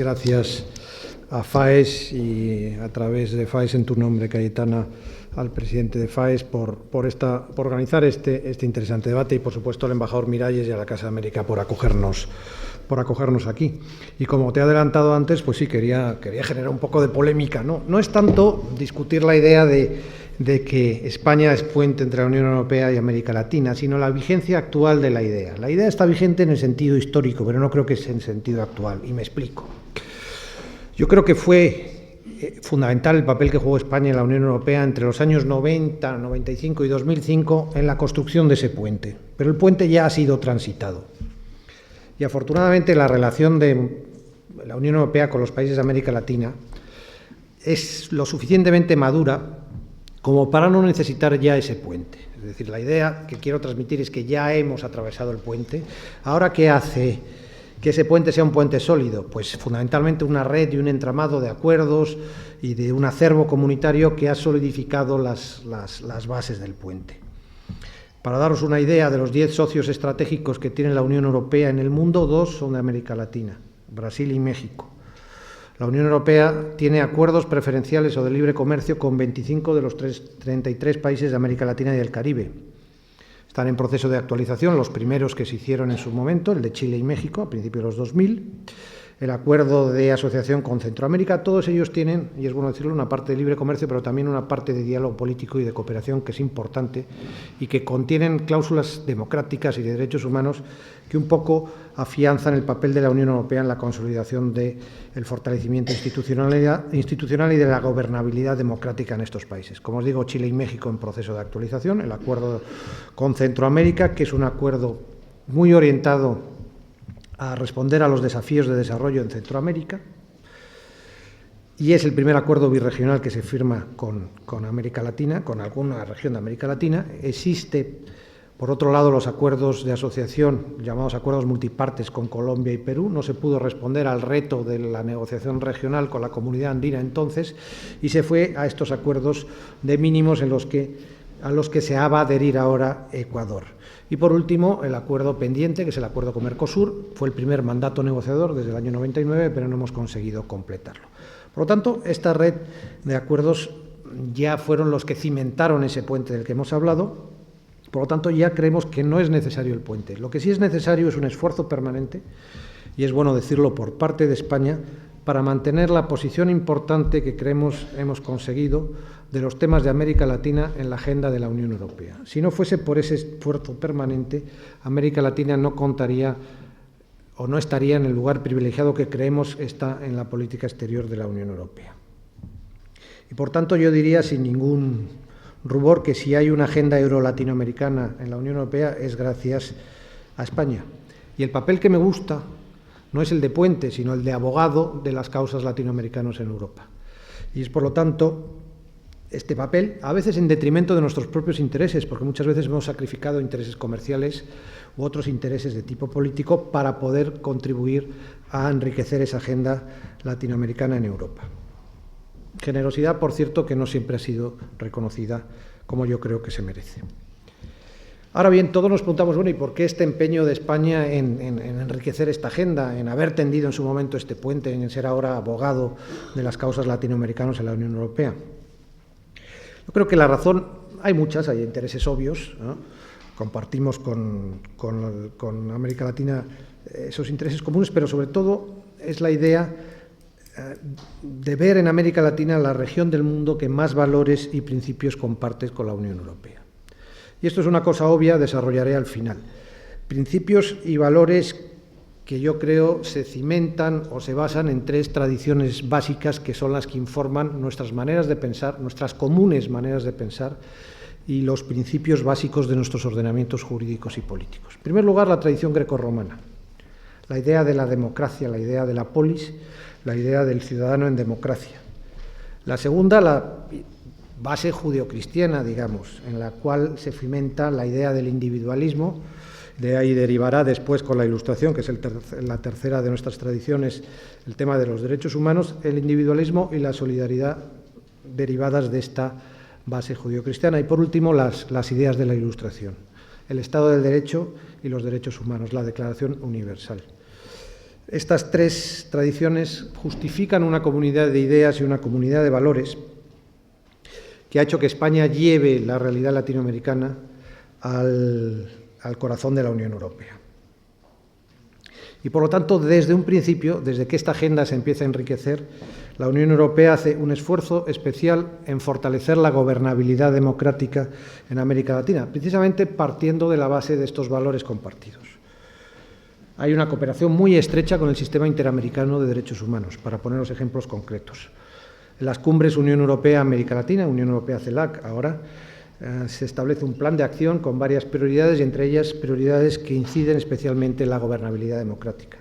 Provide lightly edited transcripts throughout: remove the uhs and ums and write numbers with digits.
Gracias a FAES y a través de FAES en tu nombre, Cayetana, al presidente de FAES por organizar este interesante debate y, por supuesto, al embajador Miralles y a la Casa de América por acogernos aquí. Y como te he adelantado antes, pues sí, quería generar un poco de polémica. No es tanto discutir la idea de que España es puente entre la Unión Europea y América Latina, sino la vigencia actual de la idea. La idea está vigente en el sentido histórico, pero no creo que sea en el sentido actual, y me explico. Yo creo que fue fundamental el papel que jugó España en la Unión Europea entre los años 90, 95 y 2005 en la construcción de ese puente, pero el puente ya ha sido transitado. Y afortunadamente la relación de la Unión Europea con los países de América Latina es lo suficientemente madura como para no necesitar ya ese puente. Es decir, la idea que quiero transmitir es que ya hemos atravesado el puente. Ahora, ¿qué hace que ese puente sea un puente sólido? Pues fundamentalmente una red y un entramado de acuerdos y de un acervo comunitario que ha solidificado las bases del puente. Para daros una idea, de los 10 socios estratégicos que tiene la Unión Europea en el mundo, 2 son de América Latina, Brasil y México. La Unión Europea tiene acuerdos preferenciales o de libre comercio con 25 de los 33 países de América Latina y del Caribe. Están en proceso de actualización los primeros que se hicieron en su momento, el de Chile y México a principios de los 2000, el acuerdo de asociación con Centroamérica. Todos ellos tienen, y es bueno decirlo, una parte de libre comercio, pero también una parte de diálogo político y de cooperación que es importante y que contienen cláusulas democráticas y de derechos humanos que un poco afianzan el papel de la Unión Europea en la consolidación del fortalecimiento institucional y de la gobernabilidad democrática en estos países. Como os digo, Chile y México en proceso de actualización, el acuerdo con Centroamérica, que es un acuerdo muy orientado a responder a los desafíos de desarrollo en Centroamérica, y es el primer acuerdo birregional que se firma con América Latina, con alguna región de América Latina. Existe, por otro lado, los acuerdos de asociación, llamados acuerdos multipartes con Colombia y Perú. No se pudo responder al reto de la negociación regional con la comunidad andina entonces, y se fue a estos acuerdos de mínimos a los que se va a adherir ahora Ecuador. Y por último, el acuerdo pendiente, que es el acuerdo con Mercosur, fue el primer mandato negociador desde el año 99, pero no hemos conseguido completarlo. Por lo tanto, esta red de acuerdos ya fueron los que cimentaron ese puente del que hemos hablado. Por lo tanto, ya creemos que no es necesario el puente. Lo que sí es necesario es un esfuerzo permanente, y es bueno decirlo por parte de España, para mantener la posición importante que creemos hemos conseguido de los temas de América Latina en la agenda de la Unión Europea. Si no fuese por ese esfuerzo permanente, América Latina no contaría o no estaría en el lugar privilegiado que creemos está en la política exterior de la Unión Europea. Y por tanto, yo diría sin ningún rubor que si hay una agenda euro-latinoamericana en la Unión Europea es gracias a España. Y el papel que me gusta no es el de puente, sino el de abogado de las causas latinoamericanas en Europa. Y es, por lo tanto, este papel, a veces en detrimento de nuestros propios intereses, porque muchas veces hemos sacrificado intereses comerciales u otros intereses de tipo político para poder contribuir a enriquecer esa agenda latinoamericana en Europa. Generosidad, por cierto, que no siempre ha sido reconocida como yo creo que se merece. Ahora bien, todos nos preguntamos, bueno, ¿y por qué este empeño de España en enriquecer esta agenda, en haber tendido en su momento este puente, en ser ahora abogado de las causas latinoamericanas en la Unión Europea? Yo creo que la razón, hay muchas, hay intereses obvios, ¿no? Compartimos con América Latina esos intereses comunes, pero sobre todo es la idea de ver en América Latina la región del mundo que más valores y principios comparte con la Unión Europea. Y esto es una cosa obvia, desarrollaré al final. Principios y valores que yo creo se cimentan o se basan en 3 tradiciones básicas que son las que informan nuestras maneras de pensar, nuestras comunes maneras de pensar y los principios básicos de nuestros ordenamientos jurídicos y políticos. En primer lugar, la tradición grecorromana, la idea de la democracia, la idea de la polis, la idea del ciudadano en democracia. La segunda, la base judeocristiana, digamos, en la cual se cimenta la idea del individualismo. De ahí derivará después con la Ilustración, que es la tercera de nuestras tradiciones, el tema de los derechos humanos, el individualismo y la solidaridad derivadas de esta base judeocristiana. Y por último, las ideas de la Ilustración, el Estado del Derecho y los derechos humanos, la Declaración Universal. Estas tres tradiciones justifican una comunidad de ideas y una comunidad de valores que ha hecho que España lleve la realidad latinoamericana al corazón de la Unión Europea. Y por lo tanto, desde un principio, desde que esta agenda se empieza a enriquecer, la Unión Europea hace un esfuerzo especial en fortalecer la gobernabilidad democrática en América Latina, precisamente partiendo de la base de estos valores compartidos. Hay una cooperación muy estrecha con el Sistema Interamericano de Derechos Humanos, para poner los ejemplos concretos. En las cumbres Unión Europea-América Latina, Unión Europea-CELAC, ahora se establece un plan de acción con varias prioridades y entre ellas prioridades que inciden especialmente en la gobernabilidad democrática,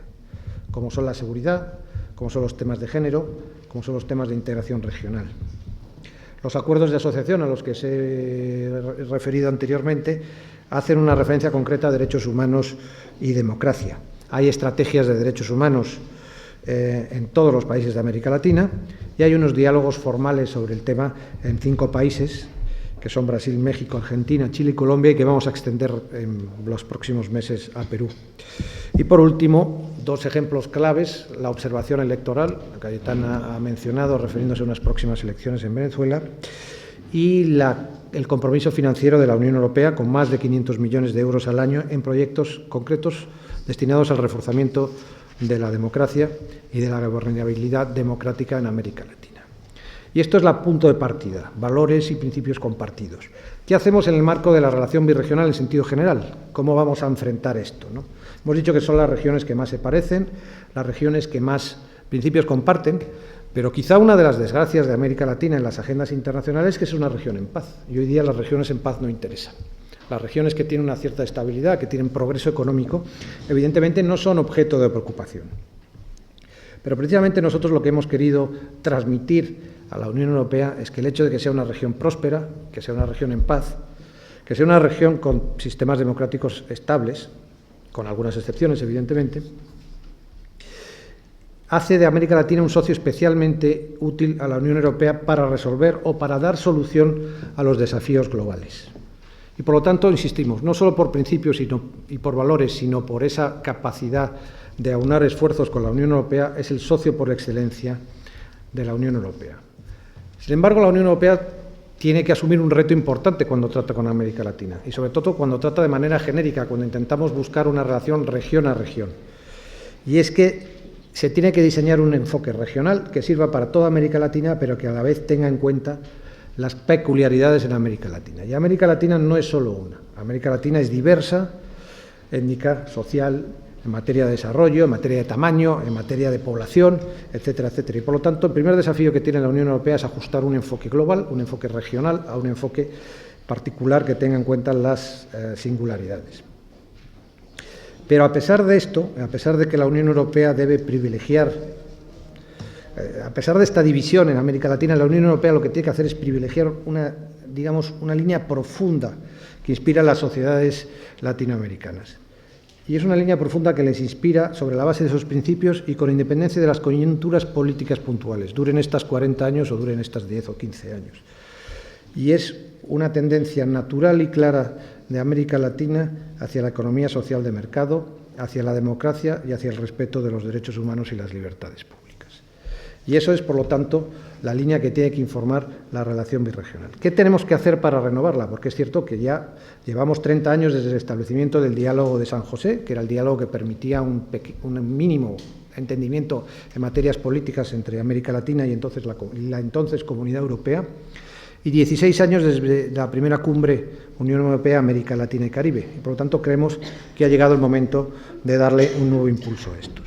como son la seguridad, como son los temas de género, como son los temas de integración regional. Los acuerdos de asociación a los que se he referido anteriormente hacen una referencia concreta a derechos humanos y democracia. Hay estrategias de derechos humanos en todos los países de América Latina y hay unos diálogos formales sobre el tema en 5 países, que son Brasil, México, Argentina, Chile y Colombia, y que vamos a extender en los próximos meses a Perú. Y por último, 2 ejemplos claves: la observación electoral, Cayetana ha mencionado, refiriéndose a unas próximas elecciones en Venezuela, y el compromiso financiero de la Unión Europea con más de 500 millones de euros al año en proyectos concretos destinados al reforzamiento de la democracia y de la gobernabilidad democrática en América Latina. Y esto es el punto de partida, valores y principios compartidos. ¿Qué hacemos en el marco de la relación birregional en sentido general? ¿Cómo vamos a enfrentar esto, ¿no? Hemos dicho que son las regiones que más se parecen, las regiones que más principios comparten, pero quizá una de las desgracias de América Latina en las agendas internacionales es que es una región en paz. Y hoy día las regiones en paz no interesan. Las regiones que tienen una cierta estabilidad, que tienen progreso económico, evidentemente no son objeto de preocupación. Pero precisamente nosotros lo que hemos querido transmitir a la Unión Europea es que el hecho de que sea una región próspera, que sea una región en paz, que sea una región con sistemas democráticos estables, con algunas excepciones, evidentemente, hace de América Latina un socio especialmente útil a la Unión Europea para resolver o para dar solución a los desafíos globales. Y por lo tanto, insistimos, no solo por principios y por valores, sino por esa capacidad de aunar esfuerzos con la Unión Europea, es el socio por excelencia de la Unión Europea. Sin embargo, la Unión Europea tiene que asumir un reto importante cuando trata con América Latina y sobre todo cuando trata de manera genérica, cuando intentamos buscar una relación región a región. Y es que se tiene que diseñar un enfoque regional que sirva para toda América Latina, pero que a la vez tenga en cuenta las peculiaridades en América Latina. Y América Latina no es solo una. América Latina es diversa, étnica, social, en materia de desarrollo, en materia de tamaño, en materia de población, etcétera, etcétera. Y por lo tanto, el primer desafío que tiene la Unión Europea es ajustar un enfoque global, un enfoque regional, a un enfoque particular que tenga en cuenta las singularidades. Pero a pesar de esto, a pesar de que la Unión Europea debe privilegiar, a pesar de esta división en América Latina, la Unión Europea lo que tiene que hacer es privilegiar una línea profunda que inspira a las sociedades latinoamericanas. Y es una línea profunda que les inspira sobre la base de esos principios y con independencia de las coyunturas políticas puntuales, duren estas 40 años o duren estas 10 o 15 años. Y es una tendencia natural y clara de América Latina hacia la economía social de mercado, hacia la democracia y hacia el respeto de los derechos humanos y las libertades públicas. Y eso es, por lo tanto, la línea que tiene que informar la relación birregional. ¿Qué tenemos que hacer para renovarla? Porque es cierto que ya llevamos 30 años desde el establecimiento del diálogo de San José, que era el diálogo que permitía un mínimo entendimiento en materias políticas entre América Latina y la entonces Comunidad Europea, y 16 años desde la primera cumbre Unión Europea, América Latina y Caribe. Y por lo tanto creemos que ha llegado el momento de darle un nuevo impulso a estos.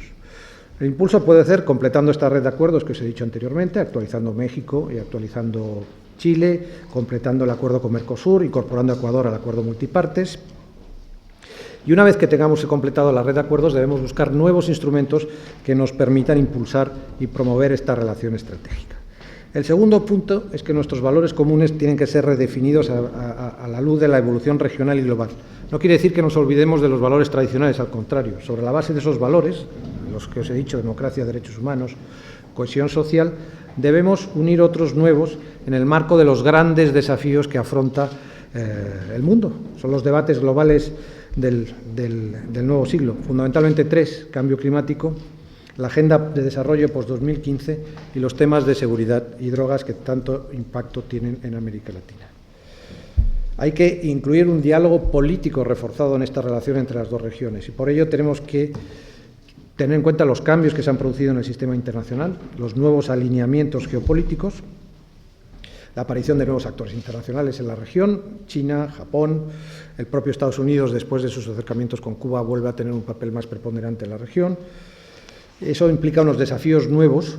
El impulso puede ser completando esta red de acuerdos que os he dicho anteriormente, actualizando México y actualizando Chile, completando el acuerdo con Mercosur, incorporando a Ecuador al acuerdo multipartes. Y una vez que tengamos completado la red de acuerdos, debemos buscar nuevos instrumentos que nos permitan impulsar y promover esta relación estratégica. El segundo punto es que nuestros valores comunes tienen que ser redefinidos a la luz de la evolución regional y global. No quiere decir que nos olvidemos de los valores tradicionales, al contrario. Sobre la base de esos valores, los que os he dicho, democracia, derechos humanos, cohesión social, debemos unir otros nuevos en el marco de los grandes desafíos que afronta el mundo. Son los debates globales del nuevo siglo, fundamentalmente 3: cambio climático, la Agenda de Desarrollo post-2015 y los temas de seguridad y drogas que tanto impacto tienen en América Latina. Hay que incluir un diálogo político reforzado en esta relación entre las dos regiones y por ello tenemos que tener en cuenta los cambios que se han producido en el sistema internacional, los nuevos alineamientos geopolíticos, la aparición de nuevos actores internacionales en la región, China, Japón, el propio Estados Unidos, después de sus acercamientos con Cuba, vuelve a tener un papel más preponderante en la región. Eso implica unos desafíos nuevos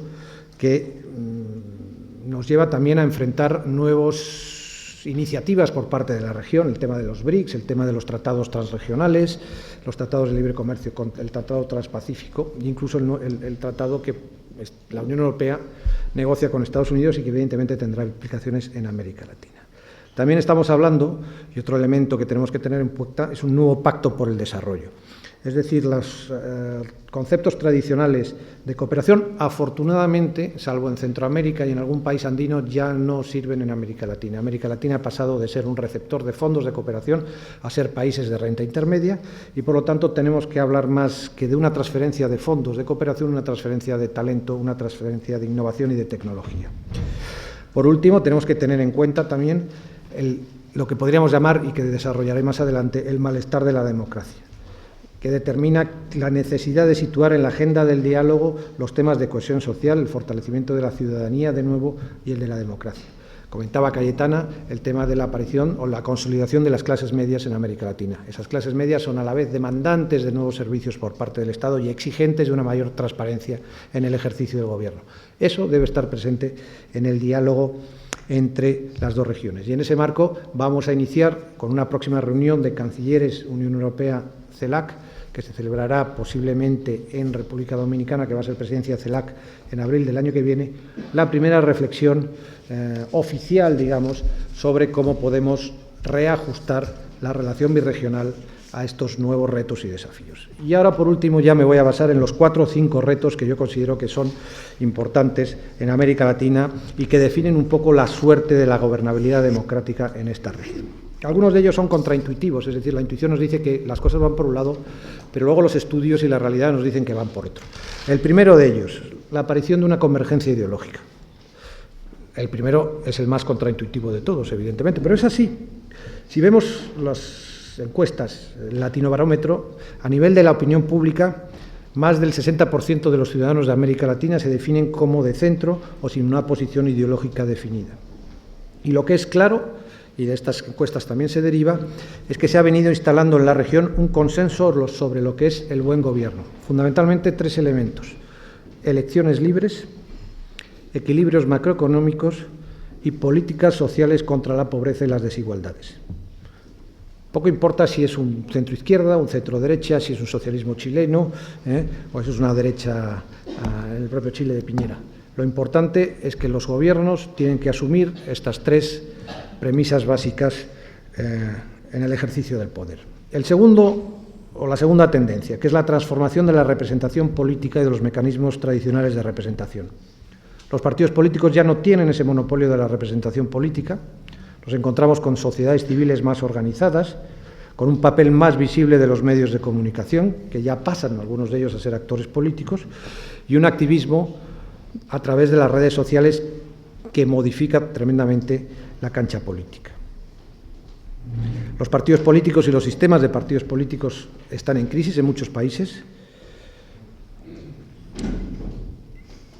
que nos lleva también a enfrentar nuevas iniciativas por parte de la región, el tema de los BRICS, el tema de los tratados transregionales, los tratados de libre comercio, el tratado transpacífico e incluso el tratado que la Unión Europea negocia con Estados Unidos y que evidentemente tendrá implicaciones en América Latina. También estamos hablando, y otro elemento que tenemos que tener en cuenta, es un nuevo pacto por el desarrollo. Es decir, los conceptos tradicionales de cooperación, afortunadamente, salvo en Centroamérica y en algún país andino, ya no sirven en América Latina. América Latina ha pasado de ser un receptor de fondos de cooperación a ser países de renta intermedia y, por lo tanto, tenemos que hablar más que de una transferencia de fondos de cooperación, una transferencia de talento, una transferencia de innovación y de tecnología. Por último, tenemos que tener en cuenta también lo que podríamos llamar, y que desarrollaré más adelante, el malestar de la democracia, que determina la necesidad de situar en la agenda del diálogo los temas de cohesión social, el fortalecimiento de la ciudadanía de nuevo y el de la democracia. Comentaba Cayetana el tema de la aparición o la consolidación de las clases medias en América Latina. Esas clases medias son a la vez demandantes de nuevos servicios por parte del Estado y exigentes de una mayor transparencia en el ejercicio del gobierno. Eso debe estar presente en el diálogo entre las dos regiones. Y en ese marco vamos a iniciar con una próxima reunión de cancilleres Unión Europea-CELAC, que se celebrará posiblemente en República Dominicana, que va a ser presidencia de CELAC en abril del año que viene, la primera reflexión oficial, digamos, sobre cómo podemos reajustar la relación birregional a estos nuevos retos y desafíos. Y ahora, por último, ya me voy a basar en los 4 o 5 retos que yo considero que son importantes en América Latina y que definen un poco la suerte de la gobernabilidad democrática en esta región. Algunos de ellos son contraintuitivos, es decir, la intuición nos dice que las cosas van por un lado, pero luego los estudios y la realidad nos dicen que van por otro. El primero de ellos, la aparición de una convergencia ideológica. El primero es el más contraintuitivo de todos, evidentemente, pero es así. Si vemos las encuestas, el Latinobarómetro, a nivel de la opinión pública, más del 60% de los ciudadanos de América Latina se definen como de centro o sin una posición ideológica definida. Y lo que es claro, y de estas encuestas también se deriva, es que se ha venido instalando en la región un consenso sobre lo que es el buen gobierno. Fundamentalmente 3 elementos: elecciones libres, equilibrios macroeconómicos y políticas sociales contra la pobreza y las desigualdades. Poco importa si es un centro-izquierda, un centro-derecha, si es un socialismo chileno, o eso es una derecha en el propio Chile de Piñera. Lo importante es que los gobiernos tienen que asumir estas 3 premisas básicas en el ejercicio del poder. El segundo, o la segunda tendencia, que es la transformación de la representación política y de los mecanismos tradicionales de representación. Los partidos políticos ya no tienen ese monopolio de la representación política. Nos encontramos con sociedades civiles más organizadas, con un papel más visible de los medios de comunicación, que ya pasan algunos de ellos a ser actores políticos, y un activismo a través de las redes sociales que modifica tremendamente la cancha política. Los partidos políticos y los sistemas de partidos políticos están en crisis en muchos países.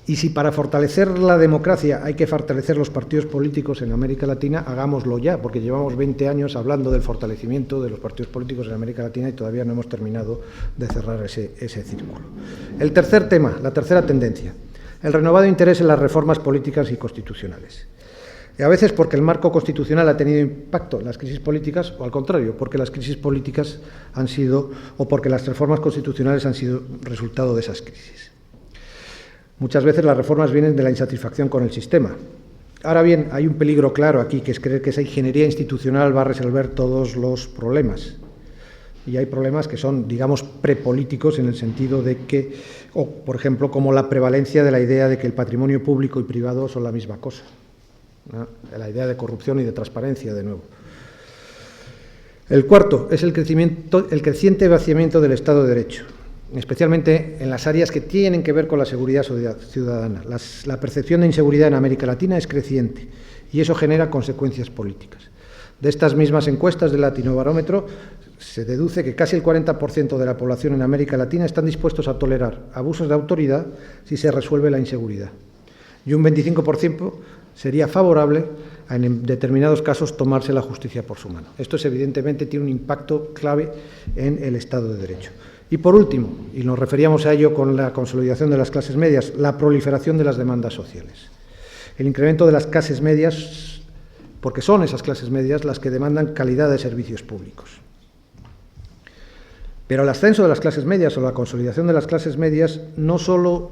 Y si para fortalecer la democracia hay que fortalecer los partidos políticos en América Latina, hagámoslo ya, porque llevamos 20 años hablando del fortalecimiento de los partidos políticos en América Latina y todavía no hemos terminado de cerrar ese círculo. El tercer tema, la tercera tendencia, el renovado interés en las reformas políticas y constitucionales. Y a veces porque el marco constitucional ha tenido impacto en las crisis políticas, o al contrario, porque las crisis políticas han sido, o porque las reformas constitucionales han sido resultado de esas crisis. Muchas veces las reformas vienen de la insatisfacción con el sistema. Ahora bien, hay un peligro claro aquí, que es creer que esa ingeniería institucional va a resolver todos los problemas. Y hay problemas que son, digamos, prepolíticos en el sentido de que, o por ejemplo, como la prevalencia de la idea de que el patrimonio público y privado son la misma cosa, ¿no? La idea de corrupción y de transparencia, de nuevo. El cuarto es el creciente vaciamiento del Estado de Derecho. especialmente en las áreas que tienen que ver con la seguridad ciudadana. La percepción de inseguridad en América Latina es creciente y eso genera consecuencias políticas. De estas mismas encuestas del Latinobarómetro se deduce que casi el 40% de la población en América Latina están dispuestos a tolerar abusos de autoridad si se resuelve la inseguridad. Y un 25% sería favorable a, en determinados casos, tomarse la justicia por su mano. Esto evidentemente tiene un impacto clave en el Estado de Derecho. Y por último, y nos referíamos a ello con la consolidación de las clases medias, la proliferación de las demandas sociales. El incremento de las clases medias, porque son esas clases medias las que demandan calidad de servicios públicos. Pero el ascenso de las clases medias o la consolidación de las clases medias no solo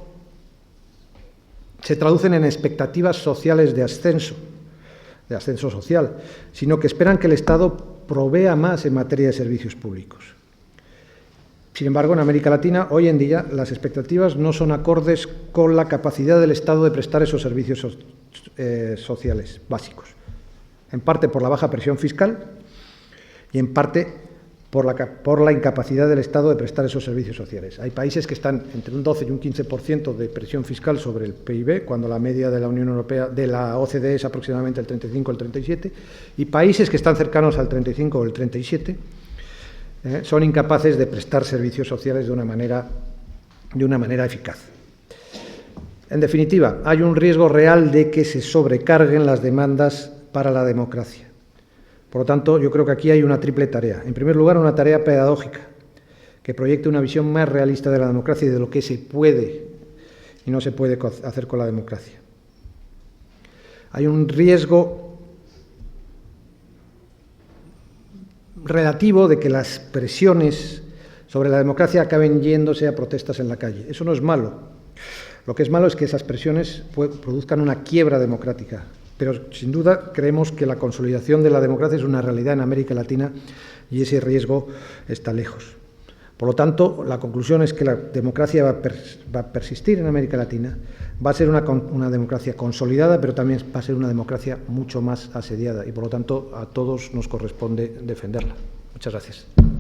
se traducen en expectativas sociales de ascenso social, sino que esperan que el Estado provea más en materia de servicios públicos. Sin embargo, en América Latina, hoy en día, las expectativas no son acordes con la capacidad del Estado de prestar esos servicios sociales básicos, en parte por la baja presión fiscal y en parte por la incapacidad del Estado de prestar esos servicios sociales. Hay países que están entre un 12 y un 15% de presión fiscal sobre el PIB, cuando la media de la Unión Europea, de la OCDE, es aproximadamente el 35 o el 37, y países que están cercanos al 35 o el 37 son incapaces de prestar servicios sociales de una manera eficaz. En definitiva, hay un riesgo real de que se sobrecarguen las demandas para la democracia. Por lo tanto, yo creo que aquí hay una triple tarea. En primer lugar, una tarea pedagógica, que proyecte una visión más realista de la democracia y de lo que se puede y no se puede hacer con la democracia. Hay un riesgo relativo de que las presiones sobre la democracia acaben yéndose a protestas en la calle. Eso no es malo. Lo que es malo es que esas presiones produzcan una quiebra democrática. Pero, sin duda, creemos que la consolidación de la democracia es una realidad en América Latina y ese riesgo está lejos. Por lo tanto, la conclusión es que la democracia va a persistir en América Latina, va a ser una democracia consolidada, pero también va a ser una democracia mucho más asediada y, por lo tanto, a todos nos corresponde defenderla. Muchas gracias.